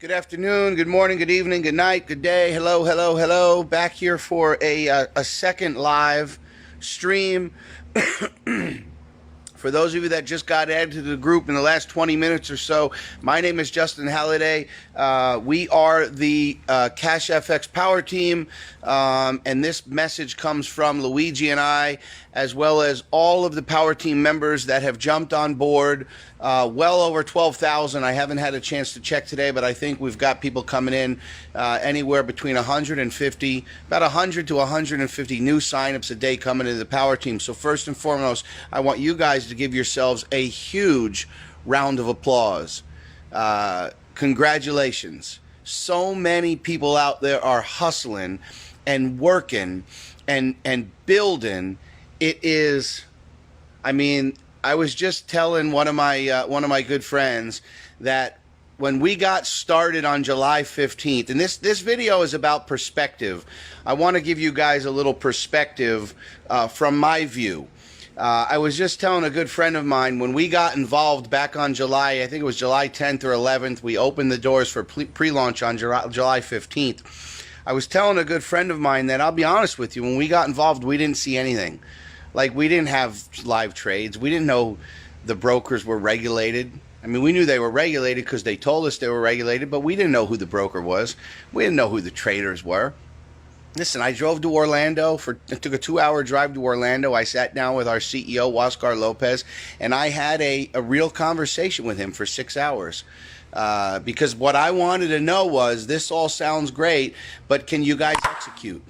Good afternoon, good morning, good evening, good night, good day. Hello, hello, hello. Back here for a second live stream. For those of you that just got added to the group in the last 20 minutes or so, my name is Justin Halladay. We are the CashFX Power Team, and this message comes from Luigi and I, as well as all of the Power Team members that have jumped on board. Well over 12,000. I haven't had a chance to check today, but I think we've got people coming in anywhere between 150, about 100 to 150 new signups a day coming into the Power Team. So first and foremost, I want you guys to give yourselves a huge round of applause. Congratulations. So many people out there are hustling and working and building. It is, I mean, I was just telling one of my good friends that when we got started on July 15th, and this video is about perspective. I want to give you guys a little perspective from my view. I was just telling a good friend of mine, when we got involved back on July, I think it was July 10th or 11th, we opened the doors for pre-launch on July 15th. I was telling a good friend of mine that, I'll be honest with you, when we got involved, we didn't see anything. Like, we didn't have live trades. We didn't know the brokers were regulated. I mean, we knew they were regulated because they told us they were regulated, but we didn't know who the broker was. We didn't know who the traders were. Listen, I drove to Orlando. It took a 2-hour drive to Orlando. I sat down with our CEO, Oscar Lopez, and I had a real conversation with him for 6 hours. Because what I wanted to know was, this all sounds great, but can you guys execute?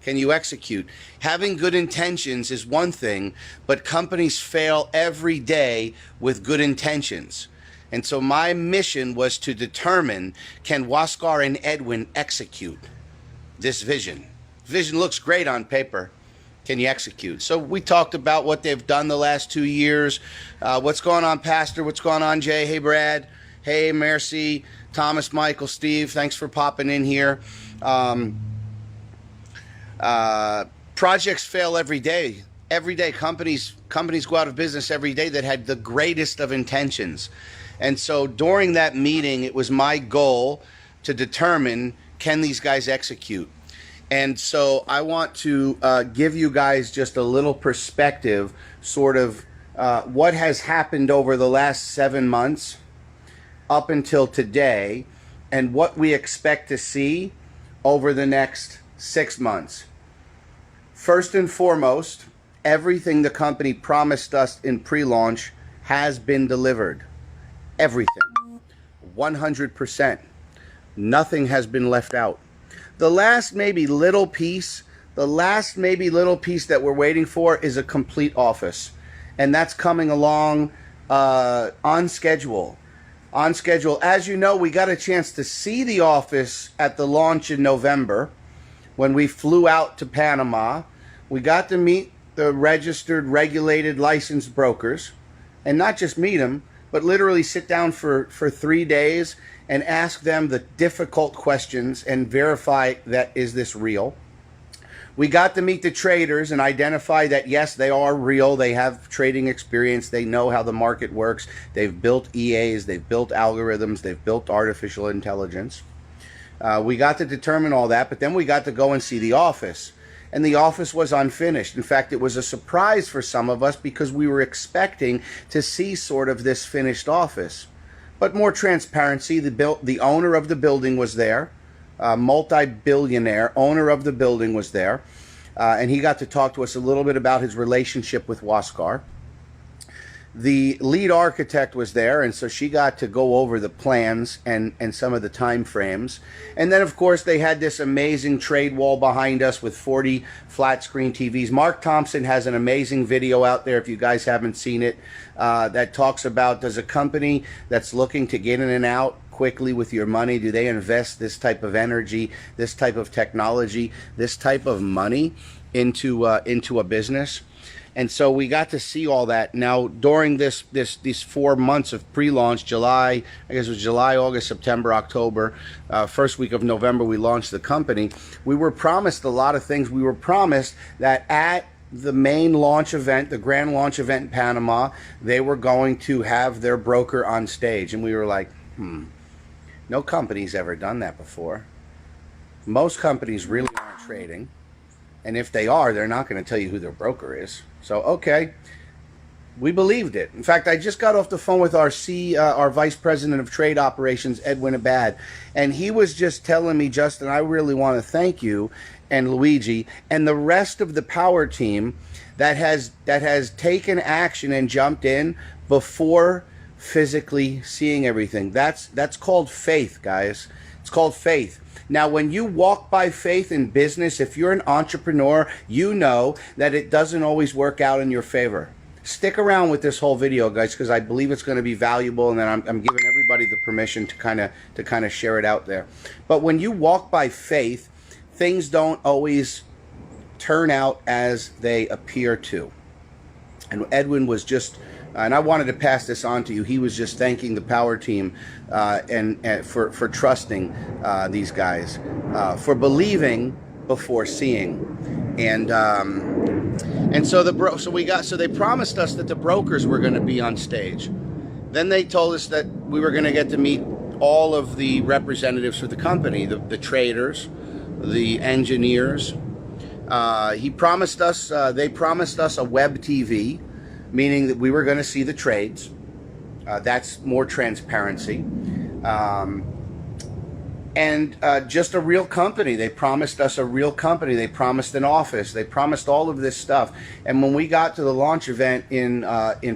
Can you execute? Having good intentions is one thing, but companies fail every day with good intentions. And so my mission was to determine, can Waskar and Edwin execute this vision? Vision looks great on paper. Can you execute? So we talked about what they've done the last 2 years. What's going on, Pastor? What's going on, Jay? Hey, Brad. Hey, Mercy, Thomas, Michael, Steve. Thanks for popping in here. Projects fail every day. Every day, companies go out of business every day that had the greatest of intentions. And so during that meeting, it was my goal to determine, can these guys execute? And so I want to give you guys just a little perspective, sort of what has happened over the last 7 months up until today, and what we expect to see over the next 6 months. First and foremost, everything the company promised us in pre-launch has been delivered. Everything. 100%. Nothing has been left out. The last maybe little piece that we're waiting for is a complete office. And that's coming along on schedule. On schedule. As you know, we got a chance to see the office at the launch in November when we flew out to Panama. We got to meet the registered, regulated, licensed brokers, and not just meet them, but literally sit down for 3 days and ask them the difficult questions and verify that, is this real? We got to meet the traders and identify that, yes, they are real. They have trading experience. They know how the market works. They've built EAs. They've built algorithms. They've built artificial intelligence. We got to determine all that, but then we got to go and see the office. And the office was unfinished. In fact, it was a surprise for some of us because we were expecting to see sort of this finished office. But more transparency, the owner of the building was there. Multi-billionaire owner of the building was there. And he got to talk to us a little bit about his relationship with Waskar. The lead architect was there, and so she got to go over the plans and some of the time frames. And then, of course, they had this amazing trade wall behind us with 40 flat screen TVs. Mark Thompson has an amazing video out there, if you guys haven't seen it, that talks about, does a company that's looking to get in and out quickly with your money, do they invest this type of energy, this type of technology, this type of money into a business? And so we got to see all that. Now, during these 4 months of pre-launch, July, I guess it was July, August, September, October, first week of November, we launched the company. We were promised a lot of things. We were promised that at the main launch event, the grand launch event in Panama, they were going to have their broker on stage. And we were like, No company's ever done that before. Most companies really aren't trading. And if they are, they're not going to tell you who their broker is. So, okay, we believed it. In fact, I just got off the phone with our Vice President of Trade Operations, Edwin Abad, and he was just telling me, Justin, I really want to thank you and Luigi and the rest of the power team that has taken action and jumped in before physically seeing everything. That's called faith, guys. It's called faith. Now, when you walk by faith in business, if you're an entrepreneur, you know that it doesn't always work out in your favor. Stick around with this whole video, guys, because I believe it's going to be valuable, and then I'm giving everybody the permission to kind of share it out there. But when you walk by faith, things don't always turn out as they appear to. And Edwin was just, and I wanted to pass this on to you. He was just thanking the power team and for trusting these guys, for believing before seeing, and so they promised us that the brokers were going to be on stage. Then they told us that we were going to get to meet all of the representatives for the company, the traders, the engineers. They promised us a web TV, meaning that we were going to see the trades. That's more transparency. And just a real company. They promised us a real company. They promised an office. They promised all of this stuff. And when we got to the launch event in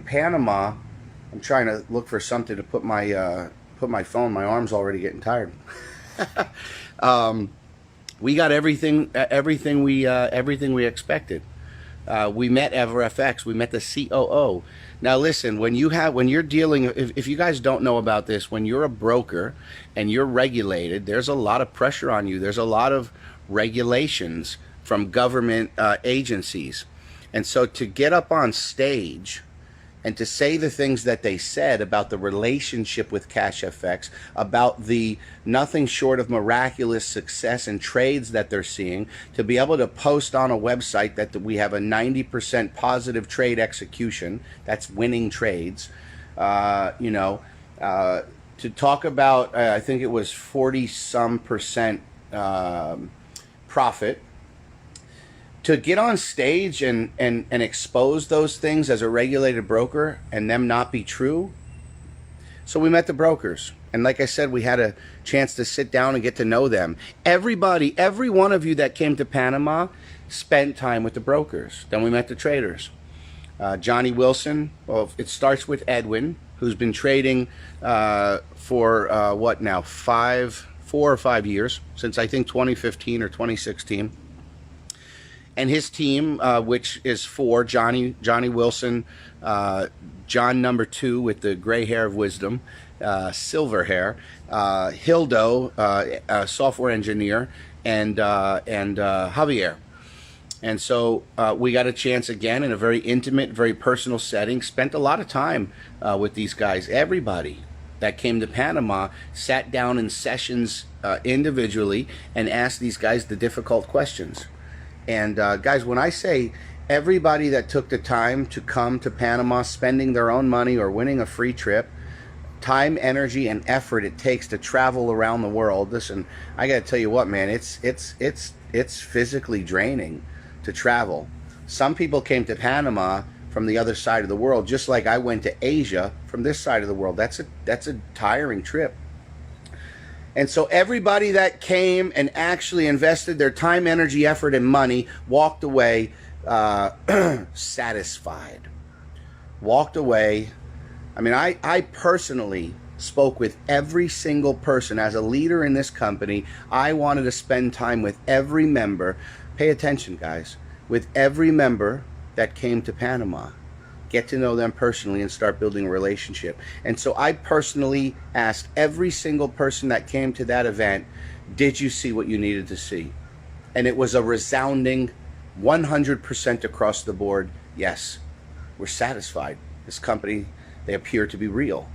Panama, I'm trying to look for something to put my phone. My arm's already getting tired. We got everything we expected. We met EverFX. We met the COO. Now listen, when you're dealing, if you guys don't know about this, when you're a broker and you're regulated, there's a lot of pressure on you. There's a lot of regulations from government agencies. And so to get up on stage and to say the things that they said about the relationship with CashFX, about the nothing short of miraculous success and trades that they're seeing, to be able to post on a website that we have a 90% positive trade execution, that's winning trades, to talk about, I think it was 40-some% profit, to get on stage and expose those things as a regulated broker and them not be true. So we met the brokers. And like I said, we had a chance to sit down and get to know them. Every one of you that came to Panama spent time with the brokers. Then we met the traders. Johnny Wilson, well, it starts with Edwin, who's been trading for what now, 4 or 5 years, since I think 2015 or 2016. And his team, which is 4, Johnny Wilson, John number 2 with the gray hair of wisdom, silver hair, Hildo, software engineer, and Javier. And so we got a chance again in a very intimate, very personal setting, spent a lot of time with these guys. Everybody that came to Panama sat down in sessions individually and asked these guys the difficult questions. And guys, when I say everybody that took the time to come to Panama, spending their own money or winning a free trip, time, energy, and effort it takes to travel around the world. Listen, I got to tell you what, man, it's physically draining to travel. Some people came to Panama from the other side of the world, just like I went to Asia from this side of the world. That's a tiring trip. And so everybody that came and actually invested their time, energy, effort, and money walked away satisfied. Walked away. I mean, I personally spoke with every single person. As a leader in this company, I wanted to spend time with every member. Pay attention, guys. With every member that came to Panama. Get to know them personally and start building a relationship. And so I personally asked every single person that came to that event, did you see what you needed to see? And it was a resounding 100% across the board, yes. We're satisfied. This company, they appear to be real.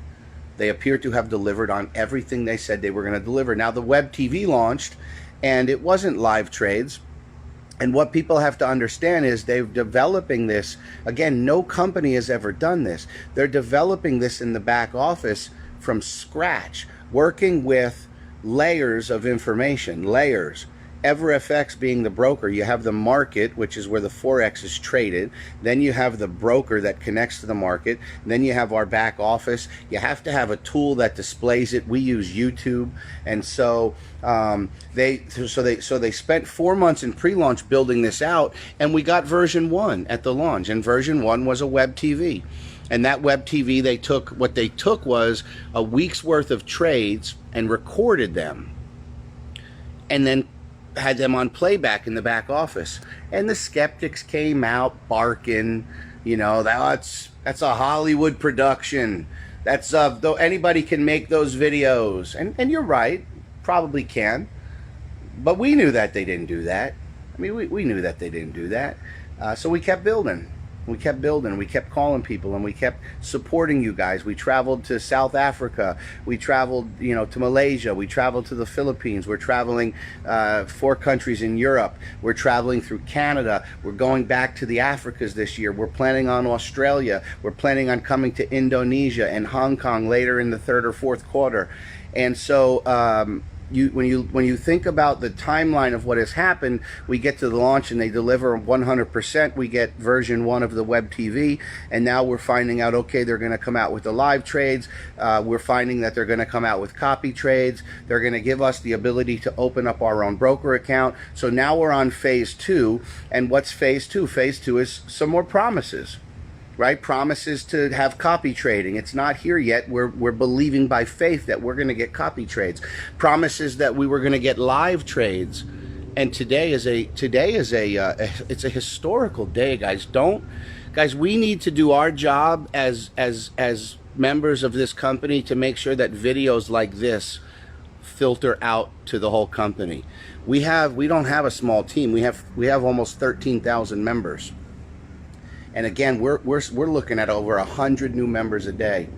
They appear to have delivered on everything they said they were going to deliver. Now the web TV launched, and it wasn't live trades. And what people have to understand is they're developing this. Again, no company has ever done this. They're developing this in the back office from scratch, working with layers of information, layers. EverFX being the broker, you have the market, which is where the Forex is traded. Then you have the broker that connects to the market. Then you have our back office. You have to have a tool that displays it. We use YouTube, and so they spent 4 months in pre-launch building this out, and we got version 1 at the launch, and version 1 was a web TV. And that web TV, what they took was a week's worth of trades and recorded them, and then had them on playback in the back office. And the skeptics came out barking, you know, that's a Hollywood production. That's though anybody can make those videos. And you're right, probably can. But we knew that they didn't do that. I mean, we knew that they didn't do that. So we kept building. We kept building, we kept calling people, and we kept supporting you guys. We traveled to South Africa, we traveled, you know, to Malaysia, we traveled to the Philippines, we're traveling 4 countries in Europe, we're traveling through Canada, we're going back to the Africas this year, we're planning on Australia, we're planning on coming to Indonesia and Hong Kong later in the 3rd or 4th quarter. And so when you think about the timeline of what has happened, we get to the launch and they deliver 100%. We get version 1 of the web TV, and now we're finding out, okay, they're going to come out with the live trades. We're finding that they're going to come out with copy trades. They're going to give us the ability to open up our own broker account. So now we're on phase 2. And what's phase 2? Phase 2 is some more promises. Right? Promises to have copy trading. It's not here yet. We're believing by faith that we're going to get copy trades. Promises that we were going to get live trades. And today is a it's a historical day, guys. Guys, we need to do our job as members of this company to make sure that videos like this filter out to the whole company. We don't have a small team. We have almost 13,000 members. And again, we're looking at over 100 new members a day.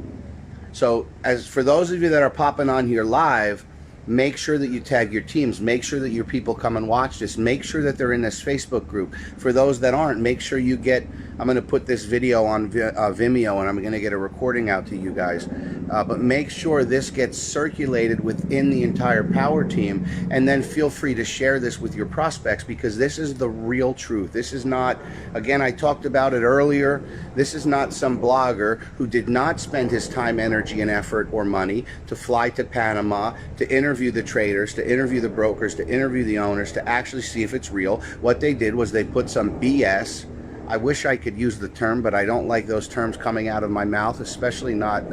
So as for those of you that are popping on here live, make sure that you tag your teams. Make sure that your people come and watch this. Make sure that they're in this Facebook group. For those that aren't, make sure you get, I'm going to put this video on Vimeo, and I'm going to get a recording out to you guys. But make sure this gets circulated within the entire power team, and then feel free to share this with your prospects, because this is the real truth. This is not, again, I talked about it earlier, this is not some blogger who did not spend his time, energy, and effort or money to fly to Panama, to interview the traders, to interview the brokers, to interview the owners, to actually see if it's real. What they did was they put some BS. I wish I could use the term, but I don't like those terms coming out of my mouth, especially not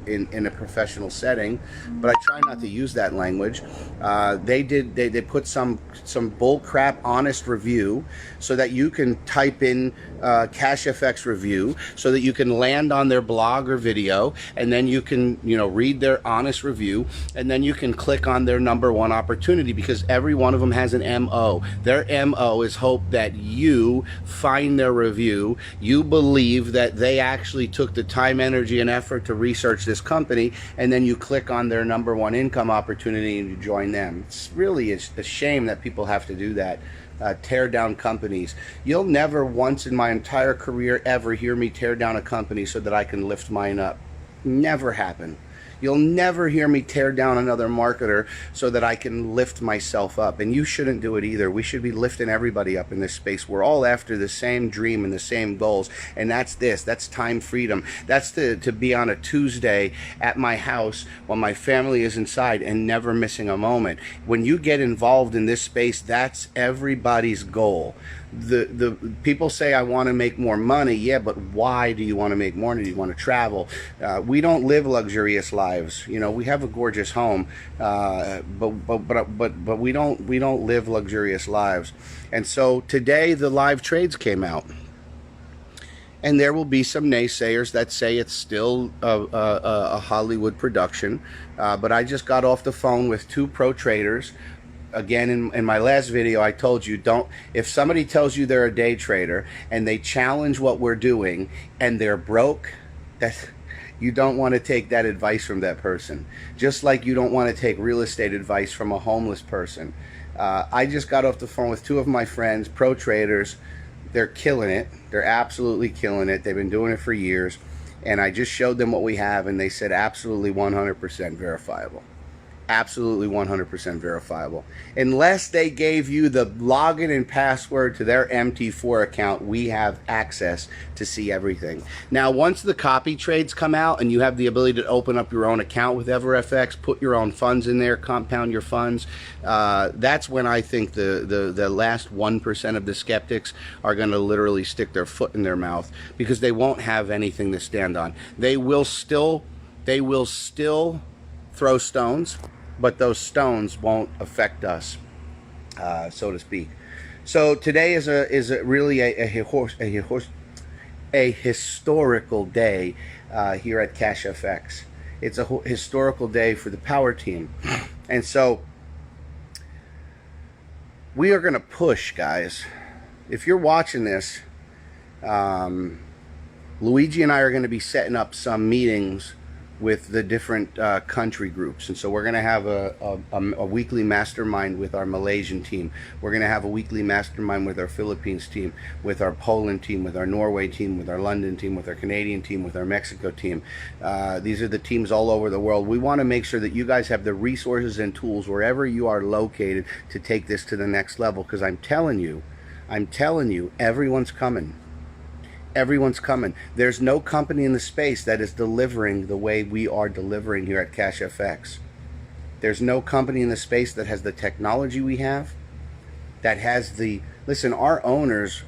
in a professional setting, but I try not to use that language. They put some bull crap honest review, so that you can type in CashFX review, so that you can land on their blog or video, and then you can, you know, read their honest review, and then you can click on their #1 opportunity, because every one of them has an MO. Their MO is hope that you find their review, you believe that they actually took the time, energy, and effort to research this company, and then you click on their #1 income opportunity and you join them. It's really a shame that people have to do that. Tear down companies. You'll never once in my entire career ever hear me tear down a company so that I can lift mine up. Never happen. You'll never hear me tear down another marketer so that I can lift myself up. And you shouldn't do it either. We should be lifting everybody up in this space. We're all after the same dream and the same goals. And that's this. That's time freedom. That's to be on a Tuesday at my house while my family is inside and never missing a moment. When you get involved in this space, that's everybody's goal. The people say, I want to make more money. Yeah, but why do you want to make more money? Do you want to travel? We don't live luxurious lives. You know, we have a gorgeous home, but we don't live luxurious lives. And so today the live trades came out, and there will be some naysayers that say it's still a Hollywood production. But I just got off the phone with 2 pro traders. Again, in my last video, I told you, if somebody tells you they're a day trader and they challenge what we're doing and they're broke, you don't want to take that advice from that person. Just like you don't want to take real estate advice from a homeless person. I just got off the phone with 2 of my friends, pro traders. They're killing it. They're absolutely killing it. They've been doing it for years. And I just showed them what we have, and they said absolutely 100% verifiable. Absolutely 100% verifiable. Unless they gave you the login and password to their MT4 account, we have access to see everything. Now, once the copy trades come out and you have the ability to open up your own account with EverFX, put your own funds in there, compound your funds, that's when I think the last 1% of the skeptics are going to literally stick their foot in their mouth, because they won't have anything to stand on. They will still throw stones, but those stones won't affect us, so to speak. So today is really a historical day here at CashFX. It's a historical day for the power team, and so we are going to push, guys. If you're watching this, Luigi and I are going to be setting up some meetings with the different country groups, and so we're going to have a weekly mastermind with our Malaysian team. We're going to have a weekly mastermind with our Philippines team, with our Poland team, with our Norway team, with our London team, with our Canadian team, with our Mexico team. These are the teams all over the world. We want to make sure that you guys have the resources and tools wherever you are located to take this to the next level, because I'm telling you, everyone's coming. Everyone's coming. There's no company in the space that is delivering the way we are delivering here at CashFX. There's no company in the space that has the technology we have, that has the... Listen, our owners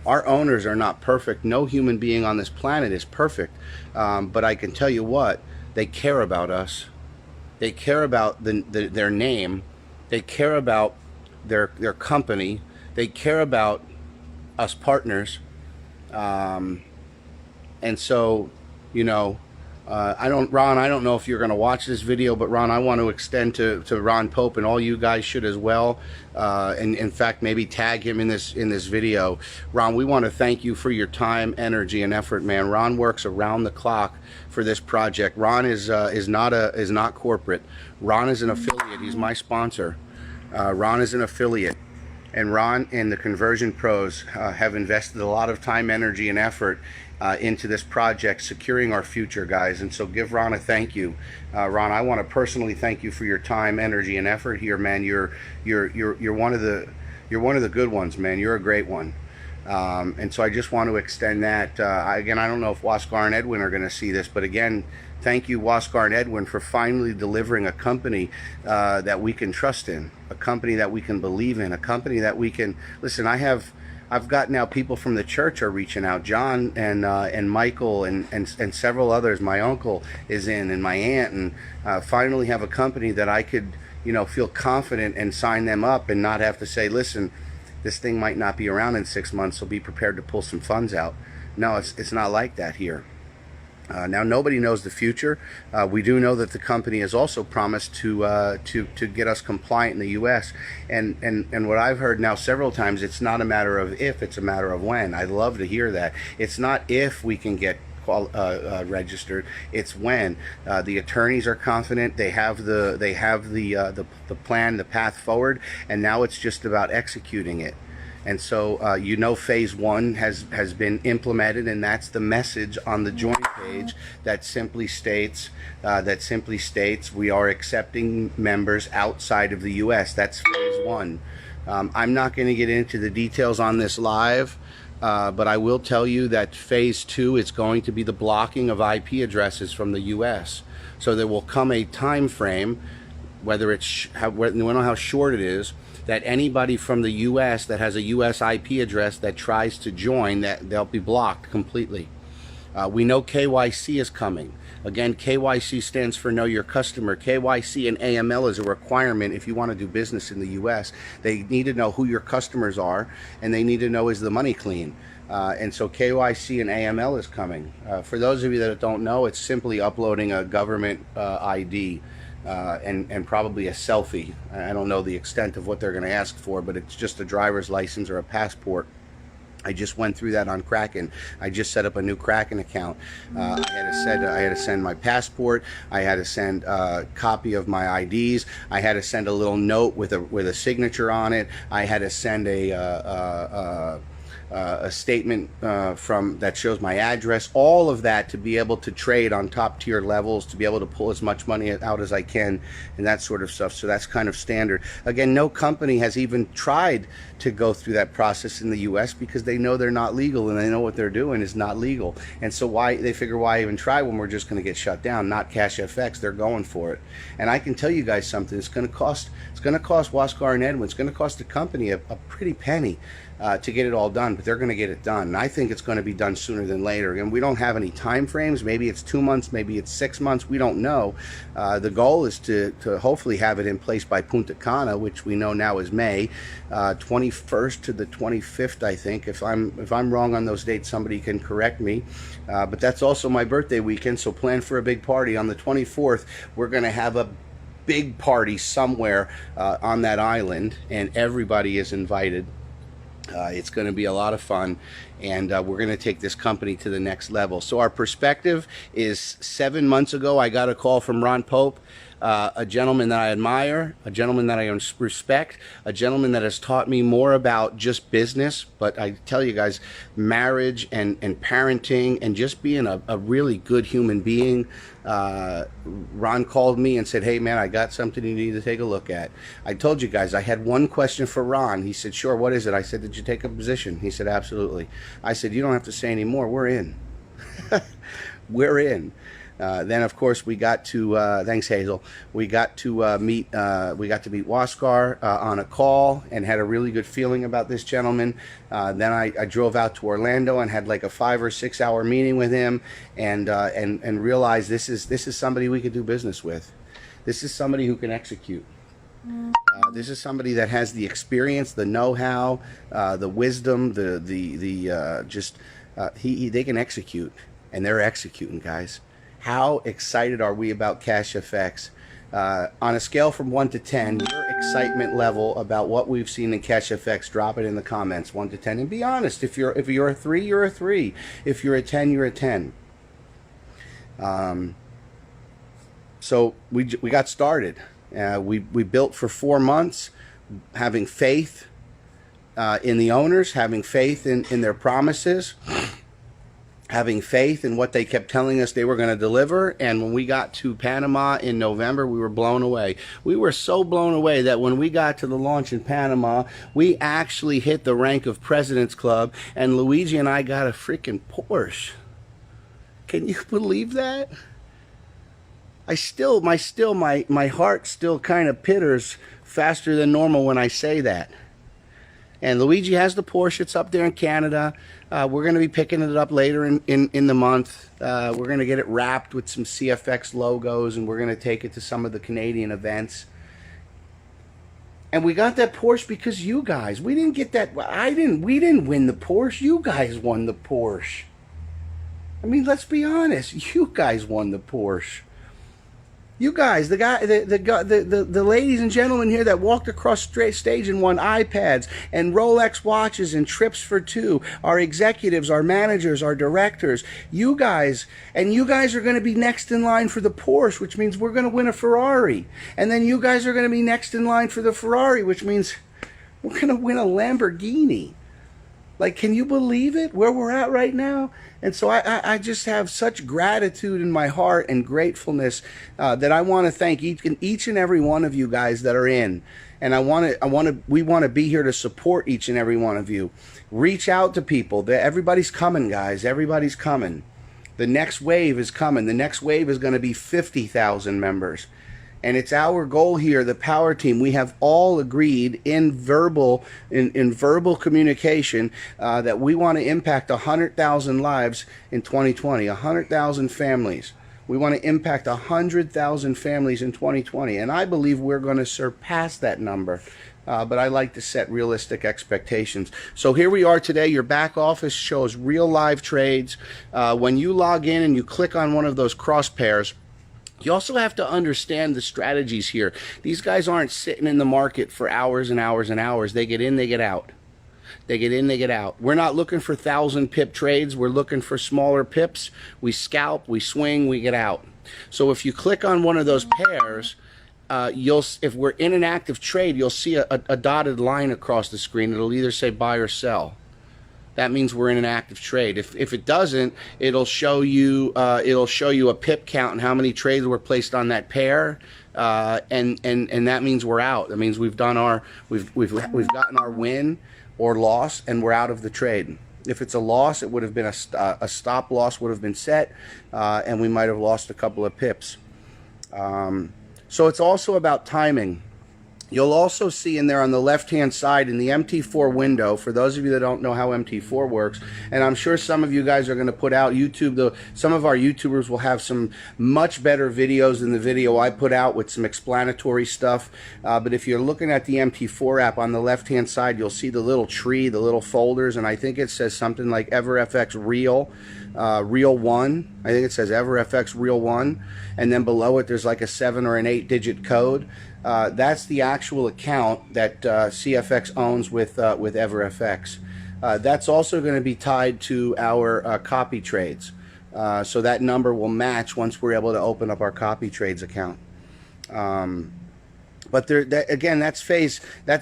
are not perfect. No human being on this planet is perfect. But I can tell you what, they care about us. They care about their name. They care about their company. They care about us partners. And so, you know, Ron, I don't know if you're going to watch this video, but Ron, I want to extend to Ron Pope, and all you guys should as well. And in fact, maybe tag him in this video. Ron, we want to thank you for your time, energy, and effort, man. Ron works around the clock for this project. Ron is not corporate. Ron is an affiliate. He's my sponsor. Ron is an affiliate. And Ron and the Conversion Pros have invested a lot of time, energy, and effort into this project, securing our future, guys. And so give Ron a thank you. Ron, I want to personally thank you for your time, energy, and effort here, man. You're one of the good ones, man. You're a great one. And so I just want to extend that. Again, I don't know if Waskar and Edwin are going to see this, but again, thank you, Waskar and Edwin, for finally delivering a company that we can trust in, a company that we can believe in, a company that we can... Listen, I've got now people from the church are reaching out. John and Michael and several others. My uncle is in, and my aunt, and finally have a company that I could, you know, feel confident and sign them up and not have to say, listen, this thing might not be around in 6 months, so be prepared to pull some funds out. No, it's not like that here. Now, nobody knows the future. We do know that the company has also promised to get us compliant in the U.S. And what I've heard now several times, it's not a matter of if, it's a matter of when. I love to hear that. It's not if we can get registered, it's when. The attorneys are confident. They have the plan, the path forward, and now it's just about executing it. And so, you know, phase 1 has been implemented, and that's the message on the join page that simply states we are accepting members outside of the U.S. That's phase 1. I'm not going to get into the details on this live, but I will tell you that phase 2 is going to be the blocking of IP addresses from the U.S. So there will come a time frame, whether it's we don't know how short it is, that anybody from the U.S. that has a U.S. IP address that tries to join, that they'll be blocked completely. We know KYC is coming. Again, KYC stands for Know Your Customer. KYC and AML is a requirement if you want to do business in the U.S. They need to know who your customers are, and they need to know, is the money clean? And so KYC and AML is coming. For those of you that don't know, it's simply uploading a government ID. And probably a selfie. I don't know the extent of what they're going to ask for, but it's just a driver's license or a passport. I just went through that on Kraken. I just set up a new Kraken account. I had to send my passport. I had to send a copy of my IDs. I had to send a little note with a signature on it. I had to send a statement from that shows my address, all of that to be able to trade on top tier levels, to be able to pull as much money out as I can, and that sort of stuff. So that's kind of standard. Again, no company has even tried to go through that process in the US because they know they're not legal, and they know what they're doing is not legal. And so why they figure, why even try when we're just going to get shut down? Not CashFX, they're going for it. And I can tell you guys something, it's going to cost Waskar and Edwin, it's going to cost the company a pretty penny to get it all done, but they're going to get it done. And I think it's going to be done sooner than later. And we don't have any time frames. Maybe it's 2 months, maybe it's 6 months. We don't know. The goal is to hopefully have it in place by Punta Cana, which we know now is May 21st to the 25th, I think. If I'm wrong on those dates, somebody can correct me. But that's also my birthday weekend, so plan for a big party on the 24th. We're going to have a big party somewhere on that island, and everybody is invited. It's going to be a lot of fun, and we're going to take this company to the next level. So our perspective is 7 months ago, I got a call from Ron Pope, a gentleman that I admire, a gentleman that I respect, a gentleman that has taught me more about just business, but I tell you guys, marriage and parenting and just being a really good human being. Ron called me and said, hey man, I got something you need to take a look at. I told you guys I had one question for Ron. He said, sure, what is it? I said, did you take a position? He said, absolutely. I said, you don't have to say any more, we're in. We're in. Then of course we got to thanks Hazel, we got to meet Waskar on a call and had a really good feeling about this gentleman. Then I drove out to Orlando and had like a 5 or 6 hour meeting with him, and realized this is somebody we could do business with. This is somebody who can execute. This is somebody that has the experience, the know-how, the wisdom, they can execute, and they're executing, guys. How excited are we about CashFX? On a scale from 1 to 10, your excitement level about what we've seen in CashFX, drop it in the comments, 1 to 10, and be honest. If you're a 3, you're a 3. If you're a 10, you're a 10. So we got started. We built for 4 months, having faith in the owners, having faith in their promises, having faith in what they kept telling us they were going to deliver. And when we got to Panama in November, we were blown away. We were so blown away that when we got to the launch in Panama, we actually hit the rank of President's Club, and Luigi and I got a freaking Porsche. Can you believe that? My heart still kind of pitters faster than normal when I say that. And Luigi has the Porsche. It's up there in Canada. We're going to be picking it up later in the month. We're going to get it wrapped with some CFX logos, and we're going to take it to some of the Canadian events. And we got that Porsche because you guys. We didn't get that. We didn't win the Porsche. You guys won the Porsche. I mean, let's be honest. You guys won the Porsche. You guys, the ladies and gentlemen here that walked across stage and won iPads and Rolex watches and trips for 2, our executives, our managers, our directors, you guys are going to be next in line for the Porsche, which means we're going to win a Ferrari. And then you guys are going to be next in line for the Ferrari, which means we're going to win a Lamborghini. Like, can you believe it, where we're at right now? And so I just have such gratitude in my heart and gratefulness that I want to thank each and every one of you guys that are in. And we want to be here to support each and every one of you. Reach out to people. Everybody's coming, guys. Everybody's coming. The next wave is coming. The next wave is going to be 50,000 members. And it's our goal here, the Power Team. We have all agreed in verbal communication that we want to impact 100,000 lives in 2020, 100,000 families. We want to impact 100,000 families in 2020. And I believe we're going to surpass that number. But I like to set realistic expectations. So here we are today. Your back office shows real live trades. When you log in and you click on one of those cross pairs, you also have to understand the strategies here. These guys aren't sitting in the market for hours and hours and hours. They get in, they get out. They get in, they get out. We're not looking for 1,000 pip trades. We're looking for smaller pips. We scalp, we swing, we get out. So if you click on one of those pairs, if we're in an active trade, you'll see a dotted line across the screen. It'll either say buy or sell. that means we're in an active trade. If it doesn't, it'll show you a pip count and how many trades were placed on that pair, and that means we're out. That means we've gotten our win or loss, and we're out of the trade. If it's a loss, it would have been a stop loss would have been set, and we might have lost a couple of pips. So it's also about timing. You'll also see in there on the left-hand side in the MT4 window, for those of you that don't know how MT4 works, and I'm sure some of you guys are going to put out some of our YouTubers will have some much better videos than the video I put out with some explanatory stuff. But if you're looking at the MT4 app on the left-hand side, you'll see the little tree, the little folders, and I think it says something like EverFX Real. Real 1. I think it says EverFX Real 1, and then below it there's like a 7 or an 8-digit code. That's the actual account that CFX owns with EverFX. That's also going to be tied to our copy trades, so that number will match once we're able to open up our copy trades account. But again, that's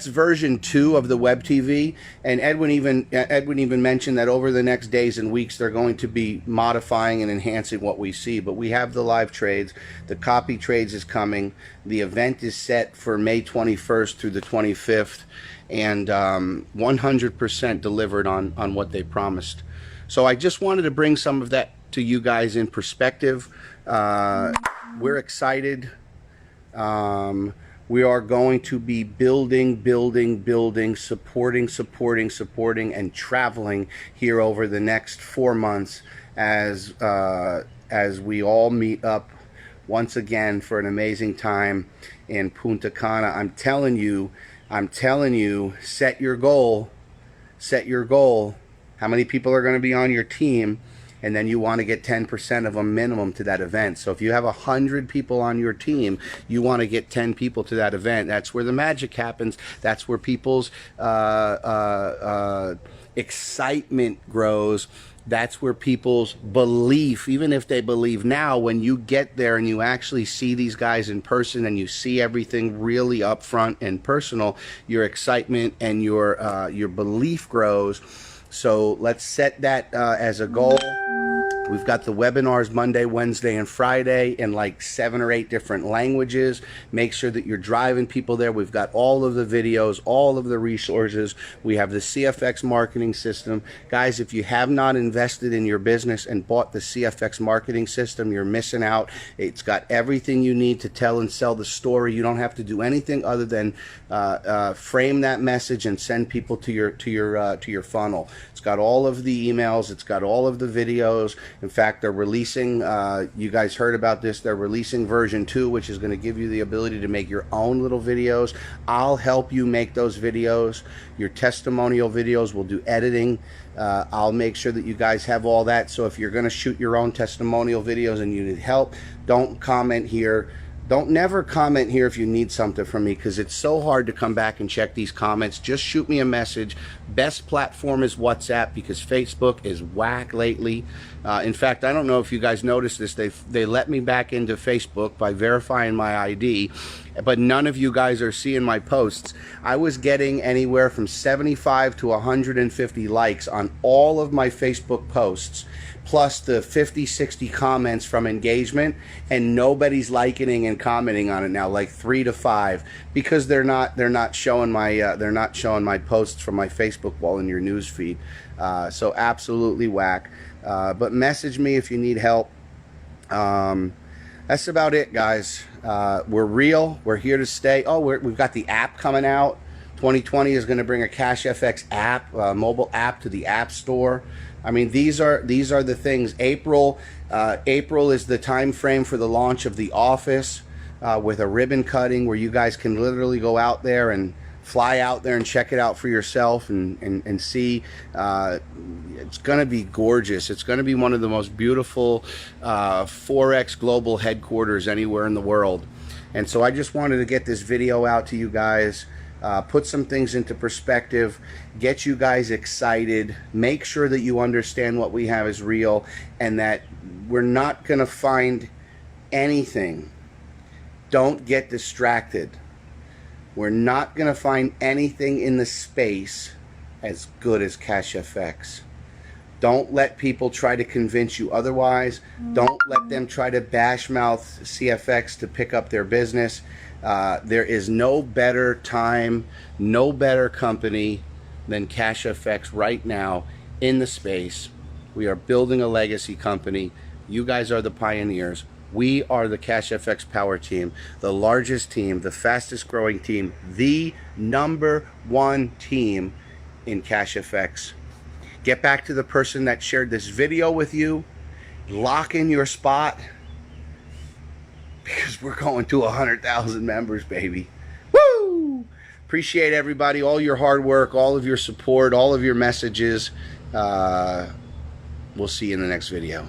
version 2 of the Web TV, and Edwin even mentioned that over the next days and weeks they're going to be modifying and enhancing what we see. But we have the live trades, the copy trades is coming, the event is set for May 21st through the 25th, and 100% delivered on what they promised. So I just wanted to bring some of that to you guys in perspective. We're excited. We are going to be building, supporting, and traveling here over the next 4 months as we all meet up once again for an amazing time in Punta Cana. I'm telling you, set your goal. How many people are going to be on your team? And then you want to get 10% of them minimum to that event. So if you have 100 people on your team, you want to get 10 people to that event. That's where the magic happens. That's where people's excitement grows. That's where people's belief, even if they believe now, when you get there and you actually see these guys in person and you see everything really upfront and personal, your excitement and your belief grows. So let's set that as a goal. We've got the webinars Monday, Wednesday, and Friday in like 7 or 8 different languages. Make sure that you're driving people there. We've got all of the videos, all of the resources. We have the CFX marketing system. Guys, if you have not invested in your business and bought the CFX marketing system, you're missing out. It's got everything you need to tell and sell the story. You don't have to do anything other than frame that message and send people to your funnel. It's got all of the emails. It's got all of the videos. In fact, they're releasing, you guys heard about this, they're releasing version 2, which is going to give you the ability to make your own little videos. I'll help you make those videos. Your testimonial videos, will do editing. I'll make sure that you guys have all that. So if you're going to shoot your own testimonial videos and you need help, don't comment here. Don't never comment here if you need something from me, because it's so hard to come back and check these comments. Just shoot me a message. Best platform is WhatsApp, because Facebook is whack lately. In fact, I don't know if you guys noticed this. They let me back into Facebook by verifying my ID, but none of you guys are seeing my posts. I was getting anywhere from 75 to 150 likes on all of my Facebook posts, plus the 50-60 comments from engagement, and nobody's liking and commenting on it now, like 3 to 5, because they're not showing my posts from my Facebook wall in your news feed. So absolutely whack. But message me if you need help. That's about it, guys. We're real. We're here to stay. Oh, we've got the app coming out. 2020 is going to bring a CashFX app, mobile app, to the App Store. I mean, these are the things. April is the time frame for the launch of The Office, with a ribbon cutting where you guys can literally go out there and fly out there and check it out for yourself and see. It's going to be gorgeous. It's going to be one of the most beautiful Forex global headquarters anywhere in the world. And so I just wanted to get this video out to you guys. Put some things into perspective, get you guys excited, make sure that you understand what we have is real, and that we're not going to find anything. Don't get distracted. We're not going to find anything in the space as good as CashFX. Don't let people try to convince you otherwise. Don't let them try to bash mouth CFX to pick up their business. There is no better time, no better company than CashFX right now in the space. We are building a legacy company. You guys are the pioneers. We are the CashFX Power Team, the largest team, the fastest growing team, the #1 team in CashFX. Get back to the person that shared this video with you. Lock in your spot, because we're going to 100,000 members, baby. Woo! Appreciate everybody, all your hard work, all of your support, all of your messages. We'll see you in the next video.